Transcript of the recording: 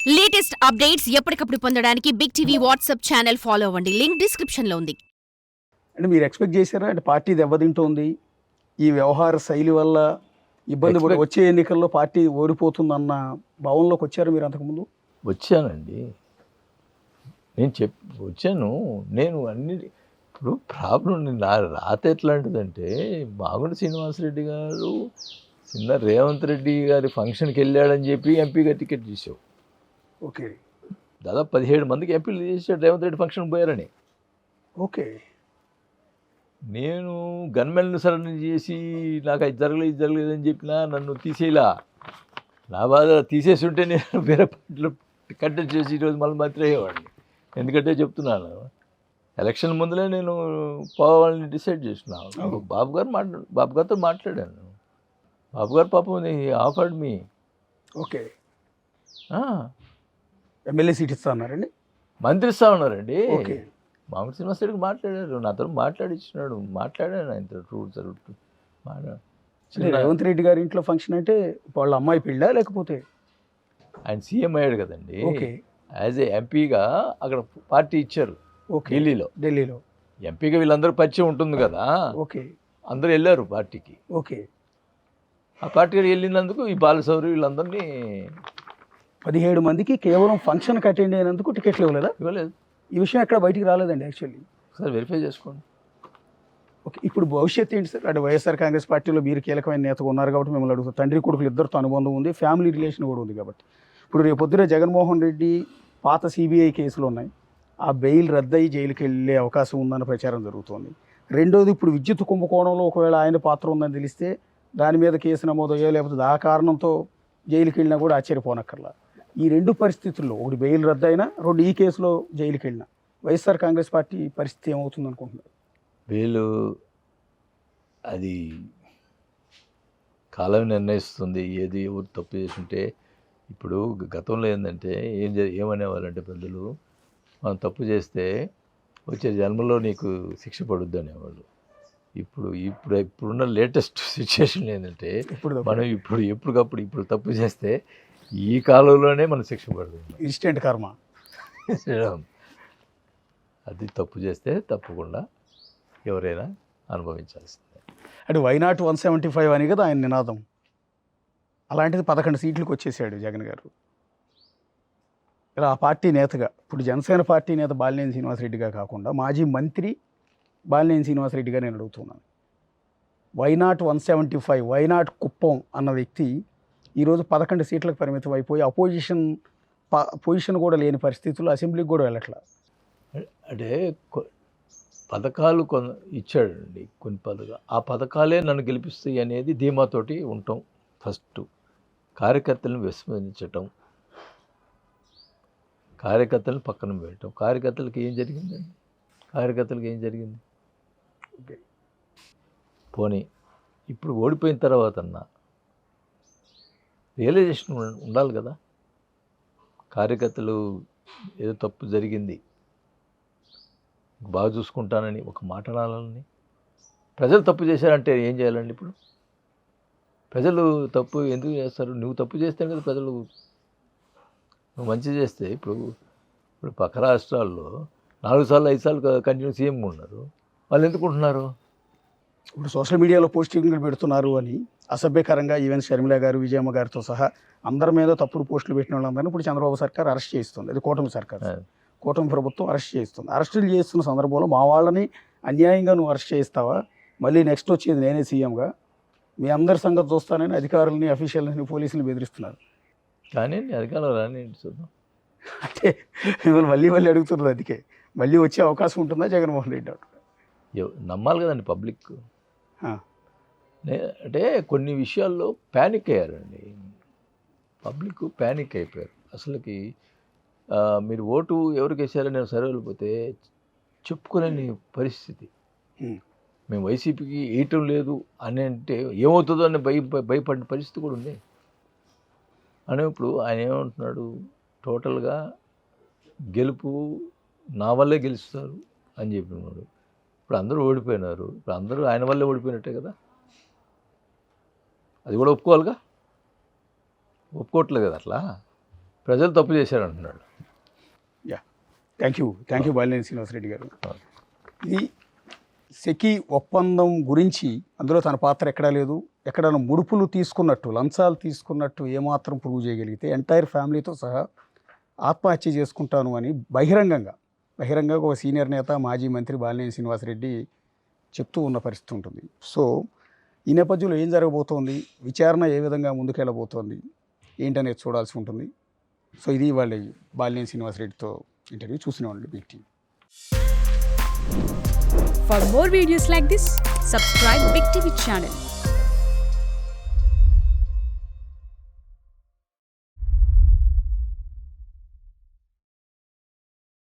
Latest updates ఎప్పటికప్పుడు పొందడానికి big TV WhatsApp channel follow అవ్వండి. లింక్ డిస్క్రిప్షన్ లో ఉంది. అంటే మీరు ఎక్స్పెక్ట్ చేశారా? అంటే పార్టీ దెబ్బతింటోంది, ఈ వ్యవహార శైలి వల్ల ఇబ్బంది పడి వచ్చే ఎన్నికల్లో పార్టీ ఓడిపోతుందన్న భావనలోకి వచ్చారు మీరు అంతకుముందు? వచ్చానండి. వచ్చాను. నేను అన్ని ఇప్పుడు ప్రాబ్లం నా రాత ఎట్లాంటిదంటే, మాగుంట శ్రీనివాసరెడ్డి గారు చిన్న రేవంత్ రెడ్డి గారి ఫంక్షన్కి వెళ్ళాడని చెప్పి ఎంపీగా టికెట్ తీసావు. ఓకే, దాదాపు 17 మందికి ఎంపీలు చేసాడు రేవంత్ రెడ్డి ఫంక్షన్ పోయారని. ఓకే, నేను గన్మెన్ను సరెండర్ చేసి నాకు అది జరగలేదు అని చెప్పినా నన్ను తీసేలా. నా బాధ తీసేసి ఉంటే నేను వేరే పార్టీలో కంటెస్ట్ చేసి ఈరోజు మళ్ళీ మంత్రి అయ్యేవాడిని. ఎందుకంటే చెప్తున్నాను, ఎలక్షన్ ముందులే నేను పోవాలని డిసైడ్ చేస్తున్నాను. బాబు గారితో మాట్లాడాను. బాబు గారు పాపం offered me. Okay, MLA seat ఇస్తా అన్నారండి, మంత్రి ఇస్తా ఉన్నారండి. ఓకే, మామూలు శ్రీనివాసరెడ్డికి మాట్లాడారు, నాతో మాట్లాడిచ్చినాడు. మాట్లాడాను ఆయనతో రూట్ రేవంత్ రెడ్డి గారి ఇంట్లో ఫంక్షన్ అంటే వాళ్ళ అమ్మాయి పెళ్ళా లేకపోతే? ఆయన సీఎం అయ్యాడు కదండి. ఓకే, యాజ్ ఏ ఎంపీగా అక్కడ పార్టీ ఇచ్చారు. ఓకే, ఢిల్లీలో ఎంపీగా వీళ్ళందరూ పరిచయం ఉంటుంది కదా. ఓకే, అందరూ వెళ్ళారు పార్టీకి. ఓకే, ఆ పార్టీకి వెళ్ళినందుకు ఈ బాలశౌరి వీళ్ళందరినీ 17 మందికి కేవలం ఫంక్షన్కి అటెండ్ అయినందుకు టికెట్లు ఇవ్వలేదా? ఇవ్వలేదు. ఈ విషయం ఎక్కడ బయటికి రాలేదండి యాక్చువల్లీ. ఒకసారి వెరిఫై చేసుకోండి. ఓకే, ఇప్పుడు భవిష్యత్తు ఏంటి సార్? అంటే వైఎస్ఆర్ కాంగ్రెస్ పార్టీలో మీరు కీలకమైన నేతగా ఉన్నారు కాబట్టి మిమ్మల్ని అడుగుతారు. తండ్రి కొడుకులు ఇద్దరితో అనుబంధం ఉంది, ఫ్యామిలీ రిలేషన్ కూడా ఉంది కాబట్టి. ఇప్పుడు రేపు పొద్దున జగన్మోహన్ రెడ్డి పాత సిబిఐ కేసులు ఉన్నాయి, ఆ బెయిల్ రద్దయి జైలుకి వెళ్ళే అవకాశం ఉందన్న ప్రచారం జరుగుతోంది. రెండోది, ఇప్పుడు విద్యుత్ కుంభకోణంలో ఒకవేళ ఆయన పాత్ర ఉందని తెలిస్తే దాని మీద కేసు నమోదయ్యో లేకపోతే ఆ కారణంతో జైలుకి వెళ్ళినా కూడా ఆశ్చర్యపోనక్కర్లా. ఈ రెండు పరిస్థితుల్లో, ఒకటి బెయిల్ రద్దయినా, రెండు ఈ కేసులో జైలుకి వెళ్ళినా, వైఎస్ఆర్ కాంగ్రెస్ పార్టీ పరిస్థితి ఏమవుతుంది అనుకుంటున్నారు? వీళ్ళు అది కాలం నిర్ణయిస్తుంది ఏది ఎవరు తప్పు చేసుంటే. ఇప్పుడు గతంలో ఏంటంటే ఏమనేవాళ్ళంటే పెద్దలు, మనం తప్పు చేస్తే వచ్చే జన్మలో నీకు శిక్ష పడుద్ది అనేవాళ్ళు. ఇప్పుడున్న లేటెస్ట్ సిచ్యువేషన్ ఏంటంటే, మనం ఎప్పటికప్పుడు తప్పు చేస్తే ఈ కాలంలోనే మనం శిక్ష పడుతుంది. ఇన్స్టెంట్ కర్మ. అది తప్పు చేస్తే తప్పకుండా ఎవరైనా అనుభవించాల్సిందే. అంటే వైనాట్ 175 అని కదా ఆయన నినాదం. అలాంటిది 11 సీట్లకు వచ్చేసాడు జగన్ గారు. ఇలా ఆ పార్టీ నేతగా, ఇప్పుడు జనసేన పార్టీ నేత బాలినేని శ్రీనివాసరెడ్డిగా కాకుండా మాజీ మంత్రి బాలినేని శ్రీనివాసరెడ్డిగా నేను అడుగుతున్నాను. వైనాట్ 175, వైనాట్ కుప్పం అన్న వ్యక్తి ఈరోజు 11 సీట్లకు పరిమితం అయిపోయి పొజిషన్ కూడా లేని పరిస్థితుల్లో అసెంబ్లీకి కూడా వెళ్ళట్లా. అంటే పథకాలు ఇచ్చాడండి, కొన్ని పథకాలు. ఆ పథకాలే నన్ను గెలిపిస్తాయి అనేది ధీమాతోటి ఉంటాం. ఫస్ట్ కార్యకర్తలను విస్మరించటం, కార్యకర్తలను పక్కన పెట్టడం. కార్యకర్తలకు ఏం జరిగింది? పోనీ ఇప్పుడు ఓడిపోయిన తర్వాత రియలైజేషన్ ఉండాలి కదా. కార్యకర్తలు ఏదో తప్పు జరిగింది, బాగా చూసుకుంటానని ఒక మాట అనాలని. ప్రజలు తప్పు చేశారంటే ఏం చేయాలండి? ఇప్పుడు ప్రజలు తప్పు ఎందుకు చేస్తారు? నువ్వు తప్పు చేస్తే కదా ప్రజలు. నువ్వు మంచి చేస్తే, ఇప్పుడు పక్క రాష్ట్రాల్లో 4 సార్లు 5 సార్లు కంటిన్యూ సీఎంగా ఉన్నారు. వాళ్ళు ఎందుకు ఉంటున్నారు? ఇప్పుడు సోషల్ మీడియాలో పోస్టింగ్లు పెడుతున్నారు అని అసభ్యకరంగా ఈవెన్ షర్మిల గారు, విజయమ్మ గారితో సహా అందరి మీద తప్పుడు పోస్టులు పెట్టిన వాళ్ళందరినీ ఇప్పుడు చంద్రబాబు సర్కార్ అరెస్ట్ చేస్తుంది. అది కూటమి సర్కార్, కూటమి ప్రభుత్వం అరెస్ట్ చేస్తుంది. అరెస్టులు చేస్తున్న సందర్భంలో మా వాళ్ళని అన్యాయంగా నువ్వు అరెస్ట్ చేయిస్తావా? మళ్ళీ నెక్స్ట్ వచ్చేది నేనే సీఎంగా, మీ అందరి సంగతి చూస్తానని అధికారులని, అఫీషియల్ని, పోలీసులు బెదిరిస్తున్నారు. కానీ అధికారులు రాని చూద్దాం అంటే మిమ్మల్ని మళ్ళీ అడుగుతున్నారు. అందుకే మళ్ళీ వచ్చే అవకాశం ఉంటుందా జగన్మోహన్ రెడ్డి? నమ్మాలి కదండి పబ్లిక్. అంటే కొన్ని విషయాల్లో ప్యానిక్ అయ్యారండి, పబ్లిక్ ప్యానిక్ అయిపోయారు. అసలుకి మీరు ఓటు ఎవరికి వేసారో నేను సర్వేలు పోతే చెప్పుకోలేని పరిస్థితి. మేము వైసీపీకి వేయటం లేదు అని అంటే ఏమవుతుందో అని భయపడిన పరిస్థితి కూడా ఉంది. అని ఇప్పుడు ఆయన ఏమంటున్నాడు, టోటల్గా గెలుపు నా వల్లే గెలుస్తారు అని చెప్పినాడు. ఇప్పుడు అందరూ ఓడిపోయినారు, ఇప్పుడు అందరూ ఆయన వల్లే ఓడిపోయినట్టే కదా. అది కూడా ఒప్పుకోవాలిగా, ఒప్పుకోవట్లేదు కదా. అట్లా ప్రజలు తప్పు చేశారంటున్నాడు. Yeah, thank you Balineni Srinivasa Reddy గారు. ఇది సెకీ ఒప్పందం గురించి అందులో తన పాత్ర ఎక్కడా లేదు, ఎక్కడైనా ముడుపులు తీసుకున్నట్టు, లంచాలు తీసుకున్నట్టు ఏమాత్రం ప్రూవ్ చేయగలిగితే ఎంటైర్ ఫ్యామిలీతో సహా ఆత్మహత్య చేసుకుంటాను అని బహిరంగంగా ఒక సీనియర్ నేత, మాజీ మంత్రి బాలినేని శ్రీనివాసరెడ్డి చెప్తూ ఉన్న పరిస్థితి ఉంటుంది. సో ఈ నేపథ్యంలో ఏం జరగబోతోంది, విచారణ ఏ విధంగా ముందుకెళ్ళబోతోంది ఏంటనేది చూడాల్సి ఉంటుంది. సో ఇది వాళ్ళ బాలినేని శ్రీనివాసరెడ్డితో ఇంటర్వ్యూ. చూసినవాళ్ళు big TV. For more videos like this, subscribe Big TV channel.